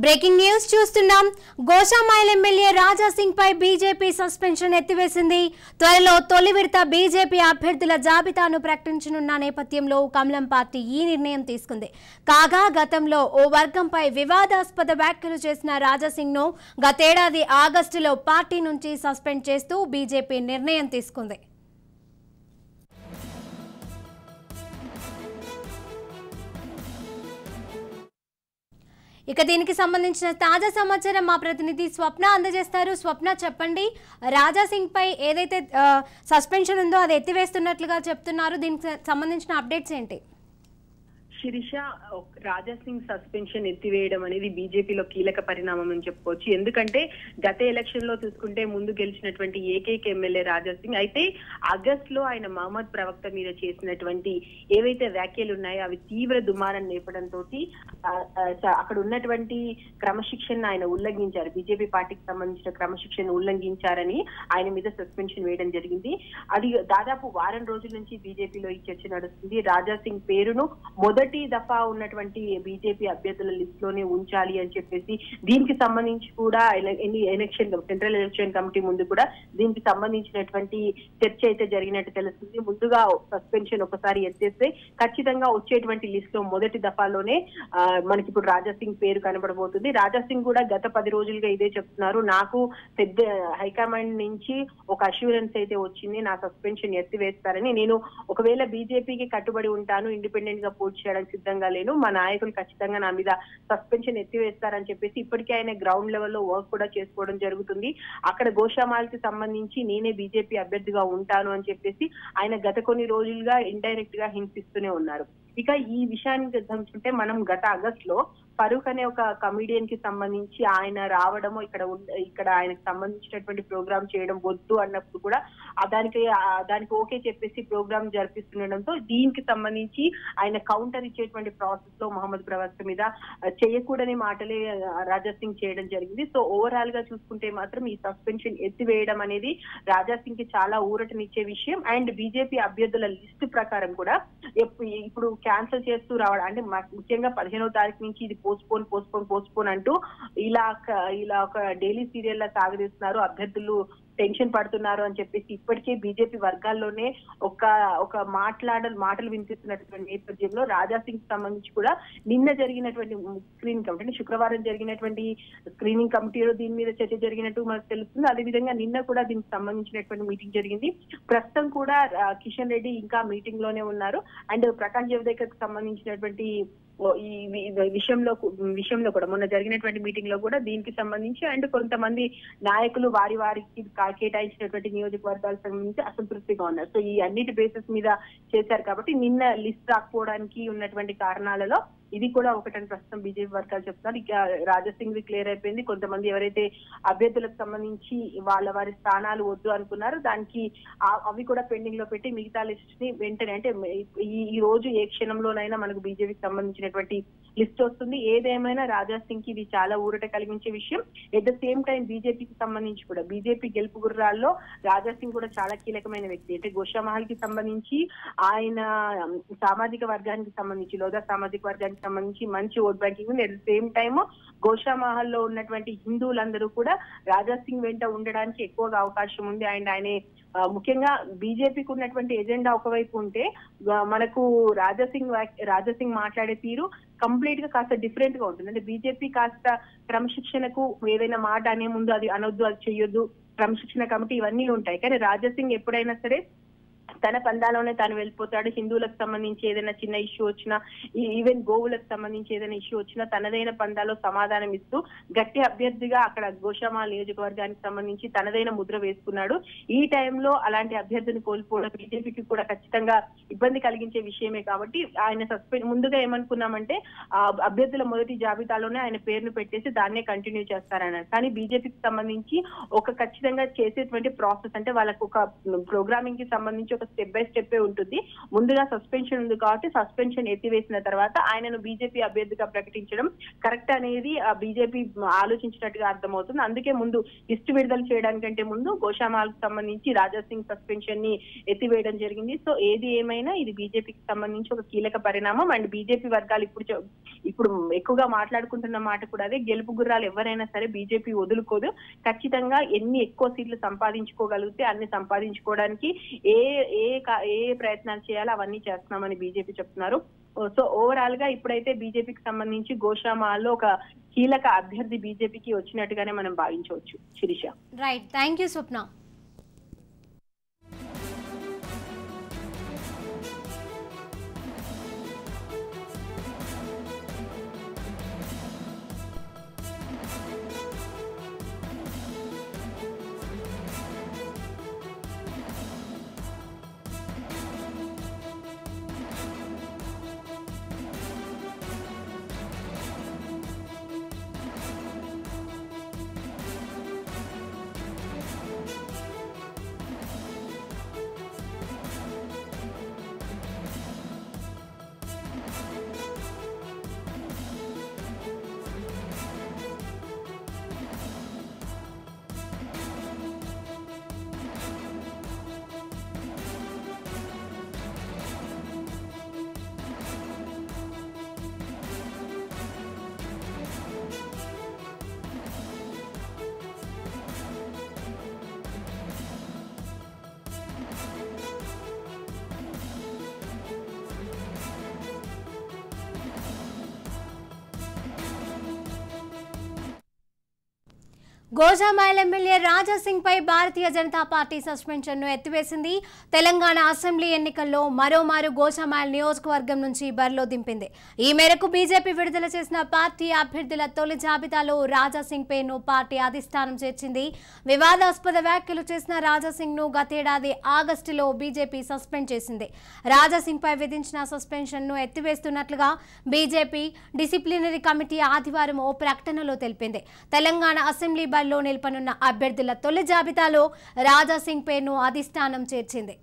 Breaking news చూస్తున్నాం. Goshamahal MLA Raja Singh పై BJP suspension ఎత్తివేసింది. త్వరలో తొలి విడత బీజేపీ అభ్యర్థుల జాబితాను ప్రకటించనున్న నేపథ్యంలో కమలం పార్టీ ఈ నిర్ణయం తీసుకుంది. కాగా గతంలో ఓ వర్గంపై వివాదాస్పద వ్యాఖ్యలు చేసిన రాజా సింగ్ ను గతేడాది ఆగస్టులో పార్టీ నుంచి సస్పెండ్ చేస్తూ బీజేపీ నిర్ణయం తీసుకుంది. ఇక దీనికి సంబంధించిన తాజా సమాచారం మా ప్రతినిధి స్వప్న అందజేస్తారు. స్వప్న, చెప్పండి, రాజా సింగ్ పై ఏదైతే సస్పెన్షన్ ఉందో అది ఎత్తివేస్తున్నట్లుగా చెప్తున్నారు. దీనికి సంబంధించిన అప్డేట్స్ ఏంటి? శిరీష, రాజా సింగ్ సస్పెన్షన్ ఎత్తివేయడం అనేది బీజేపీలో కీలక పరిణామం అని చెప్పుకోవచ్చు. ఎందుకంటే గత ఎలక్షన్ లో చూసుకుంటే ముందు గెలిచినటువంటి ఏకైక ఎమ్మెల్యే రాజా సింగ్. అయితే ఆగస్ట్ లో ఆయన మహమ్మద్ ప్రవక్త మీద చేసినటువంటి ఏవైతే వ్యాఖ్యలు ఉన్నాయో అవి తీవ్ర దుమారం లేపడంతో అక్కడ ఉన్నటువంటి క్రమశిక్షణ ఆయన ఉల్లంఘించారు. బీజేపీ పార్టీకి సంబంధించిన క్రమశిక్షణ ఉల్లంఘించారని ఆయన మీద సస్పెన్షన్ వేయడం జరిగింది. అది దాదాపు వారం రోజుల నుంచి బీజేపీలో ఈ చర్చ నడుస్తుంది. రాజా సింగ్ పేరును మొదటి దఫా ఉన్నటువంటి బీజేపీ అభ్యర్థుల లిస్ట్ లోనే ఉంచాలి అని చెప్పేసి దీనికి సంబంధించి కూడా సెంట్రల్ ఎలక్షన్ కమిటీ ముందు కూడా దీనికి సంబంధించినటువంటి చర్చ అయితే జరిగినట్టు తెలుస్తుంది. ముందుగా సస్పెన్షన్ ఒకసారి ఎత్తేస్తే ఖచ్చితంగా వచ్చేటువంటి లిస్ట్ లో మొదటి దఫాలోనే మనకి ఇప్పుడు రాజా సింగ్ పేరు కనబడబోతుంది. రాజా సింగ్ కూడా గత 10 రోజులుగా ఇదే చెప్తున్నారు. నాకు పెద్ద హైకమాండ్ నుంచి ఒక అష్యూరెన్స్ అయితే వచ్చింది, నా సస్పెన్షన్ ఎత్తివేస్తారని. నేను ఒకవేళ బీజేపీకి కట్టుబడి ఉంటాను, ఇండిపెండెంట్ గా పోటీ చేయడానికి సిద్ధంగా లేను, మా నాయకులు ఖచ్చితంగా నా మీద సస్పెన్షన్ ఎత్తివేస్తారని చెప్పేసి ఇప్పటికే ఆయన గ్రౌండ్ లెవెల్లో వర్క్ కూడా చేసుకోవడం జరుగుతుంది. అక్కడ గోషామాల్ కి సంబంధించి నేనే బీజేపీ అభ్యర్థిగా ఉంటాను అని చెప్పేసి ఆయన గత కొన్ని రోజులుగా ఇండైరెక్ట్ గా హింసిస్తూనే ఉన్నారు. ఇక ఈ విషయానికి చూసుకుంటే మనం గత ఆగస్ట్ లో ఫరూక్ అనే ఒక కమిడియన్ కి సంబంధించి ఆయన రావడము ఇక్కడ ఆయనకు సంబంధించినటువంటి ప్రోగ్రామ్ చేయడం వద్దు అన్నప్పుడు కూడా దానికి ఓకే చెప్పేసి ప్రోగ్రామ్ జరిపిస్తుండడంతో దీనికి సంబంధించి ఆయన కౌంటర్ ఇచ్చేటువంటి ప్రాసెస్ లో మహమ్మద్ ప్రవక్త మీద చేయకూడని మాటలే రాజా సింగ్ చేయడం జరిగింది. సో ఓవరాల్ గా చూసుకుంటే మాత్రం ఈ సస్పెన్షన్ ఎత్తివేయడం అనేది రాజా సింగ్ కి చాలా ఊరటనిచ్చే విషయం. అండ్ బీజేపీ అభ్యర్థుల లిస్టు ప్రకారం కూడా ఇప్పుడు క్యాన్సిల్ చేస్తూ రావడం, అంటే ముఖ్యంగా 15వ తారీఖు నుంచి ఇది పోస్ట్పోన్ అంటూ ఇలా ఒక డైలీ సీరియల్ లా సాగదీస్తున్నారు. అభ్యర్థులు టెన్షన్ పడుతున్నారు అని చెప్పేసి ఇప్పటికే బీజేపీ వర్గాల్లోనే ఒక మాటలు వినిపిస్తున్నటువంటి నేపథ్యంలో రాజా సింగ్ సంబంధించి కూడా నిన్న జరిగినటువంటి స్క్రీనింగ్ కమిటీ, శుక్రవారం జరిగినటువంటి స్క్రీనింగ్ కమిటీలో దీని మీద చర్చ జరిగినట్టు మనకు తెలుస్తుంది. అదేవిధంగా నిన్న కూడా దీనికి సంబంధించినటువంటి మీటింగ్ జరిగింది. ప్రస్తుతం కూడా కిషన్ రెడ్డి ఇంకా మీటింగ్ లోనే ఉన్నారు. అండ్ ప్రకాష్ జవదేకర్ కి సంబంధించినటువంటి ఈ విషయంలో కూడా మొన్న జరిగినటువంటి మీటింగ్ లో కూడా దీనికి సంబంధించి అండ్ కొంతమంది నాయకులు వారికి కేటాయించినటువంటి నియోజకవర్గాలకు సంబంధించి అసంతృప్తిగా ఉన్నారు. సో ఈ అన్నిటి బేసిస్ మీద చేశారు కాబట్టి నిన్న లిస్ట్ రాకపోవడానికి ఉన్నటువంటి కారణాలలో ఇది కూడా ఒకటని ప్రస్తుతం బీజేపీ వర్గాలు చెప్తున్నారు. ఇక రాజా సింగ్ క్లియర్ అయిపోయింది. కొంతమంది ఎవరైతే అభ్యర్థులకు సంబంధించి వారి స్థానాలు వద్దు అనుకున్నారో దానికి అవి కూడా పెండింగ్ లో పెట్టి మిగతా లిస్ట్ ని వెంటనే, అంటే ఈ రోజు ఏ క్షణంలోనైనా మనకు బీజేపీకి సంబంధించినటువంటి లిస్ట్ వస్తుంది. ఏదేమైనా రాజా సింగ్ కి ఇది చాలా ఊరట కలిగించే విషయం. ఎట్ ద సేమ్ టైం బీజేపీకి సంబంధించి కూడా బీజేపీ గెలుపు గుర్రాల్లో రాజా సింగ్ కూడా చాలా కీలకమైన వ్యక్తి. అంటే గోషామహల్ కి సంబంధించి ఆయన సామాజిక వర్గానికి సంబంధించి లోదా సామాజిక వర్గానికి సంబంధించి మంచి ఓట్ బ్యాంకింగ్ ఉంది. At the same time Goshamahal లో ఉన్నటువంటి హిందువులందరూ కూడా రాజా సింగ్ వెంట ఉండడానికి ఎక్కువగా అవకాశం ఉంది. అండ్ ఆయన ముఖ్యంగా బీజేపీకి ఉన్నటువంటి ఎజెండా ఒకవైపు ఉంటే మనకు రాజా సింగ్ మాట్లాడే తీరు కంప్లీట్ గా కాస్త డిఫరెంట్ గా ఉంటుంది. అంటే బీజేపీ కాస్త క్రమశిక్షణకు ఏదైనా మాట అనే ముందు అది అనొద్దు, అది చెయ్యొద్దు, క్రమశిక్షణ కమిటీ ఇవన్నీ ఉంటాయి. కానీ రాజా సింగ్ ఎప్పుడైనా సరే తన పందాలోనే తాను వెళ్ళిపోతాడు. హిందువులకు సంబంధించి ఏదైనా చిన్న ఇష్యూ వచ్చినా, ఈవెన్ గోవులకు సంబంధించి ఏదైనా ఇష్యూ వచ్చినా తనదైన పందాలో సమాధానం ఇస్తూ గట్టి అభ్యర్థిగా అక్కడ గోషామాల్ నియోజకవర్గానికి సంబంధించి తనదైన ముద్ర వేసుకున్నాడు. ఈ టైంలో అలాంటి అభ్యర్థిని కోల్పోవడం బీజేపీకి కూడా ఖచ్చితంగా ఇబ్బంది కలిగించే విషయమే. కాబట్టి ఆయన ముందుగా ఏమనుకున్నామంటే అభ్యర్థుల మొదటి జాబితాలోనే ఆయన పేరును పెట్టేసి దాన్నే కంటిన్యూ చేస్తారన్నారు. కానీ బీజేపీకి సంబంధించి ఖచ్చితంగా చేసేటువంటి ప్రాసెస్, అంటే వాళ్ళకు ఒక ప్రోగ్రామింగ్ కి సంబంధించి ఒక ఒక స్టెప్ బై స్టెప్ ఉంటుంది. ముందుగా సస్పెన్షన్ ఉంది కాబట్టి సస్పెన్షన్ ఎత్తివేసిన తర్వాత ఆయనను బీజేపీ అభ్యర్థిగా ప్రకటించడం కరెక్ట్ అనేది బీజేపీ ఆలోచించినట్టుగా అర్థమవుతుంది. అందుకే ముందు లిస్టు విడుదల చేయడానికంటే ముందు గోషామాలకు సంబంధించి రాజా సింగ్ సస్పెన్షన్ ని ఎత్తివేయడం జరిగింది. సో ఏది ఏమైనా ఇది బీజేపీకి సంబంధించి ఒక కీలక పరిణామం. అండ్ బీజేపీ వర్గాలు ఇప్పుడు ఎక్కువగా మాట్లాడుకుంటున్న మాట కూడా అదే, గెలుపు గుర్రాలు ఎవరైనా సరే బీజేపీ వదులుకోదు. ఖచ్చితంగా ఎన్ని ఎక్కువ సీట్లు సంపాదించుకోగలిగితే అన్ని సంపాదించుకోవడానికి ఏ ప్రయత్నాలు చేయాలో అవన్నీ చేస్తున్నామని బీజేపీ చెప్తున్నారు. సో ఓవరాల్ గా ఇప్పుడైతే బీజేపీకి సంబంధించి గోషామాల్లో ఒక కీలక అభ్యర్థి బీజేపీకి వచ్చినట్టుగానే మనం భావించవచ్చు. Shirisha. Right, thank you Swapna. Goshamahal MLA Raja Singh పై భారతీయ జనతా పార్టీ సస్పెన్షన్ ను ఎత్తివేసింది. తెలంగాణ అసెంబ్లీ ఎన్నికల్లో మరోమారు గోషామైల్ నియోజకవర్గం నుంచి బరిలో దింపింది. ఈ మేరకు బీజేపీ విడుదల చేసిన పార్టీ అభ్యర్థుల తొలి జాబితాలో రాజా సింగ్ పేరును పార్టీ అధిష్టానం చేర్చింది. వివాదాస్పద వ్యాఖ్యలు చేసిన రాజా సింగ్ ను గతేడాది ఆగస్టులో బీజేపీ సస్పెండ్ చేసింది. రాజా సింగ్ పై విధించిన సస్పెన్షన్ ను ఎత్తివేస్తున్నట్లుగా బీజేపీ డిసిప్లినరీ కమిటీ ఆదివారం ఓ ప్రకటనలో తెలిపింది. తెలంగాణ అసెంబ్లీ లో నిలపనున్న అభ్యర్థుల తొలి జాబితాలో రాజా సింగ్ పేరును అధిష్టానం చేర్చింది.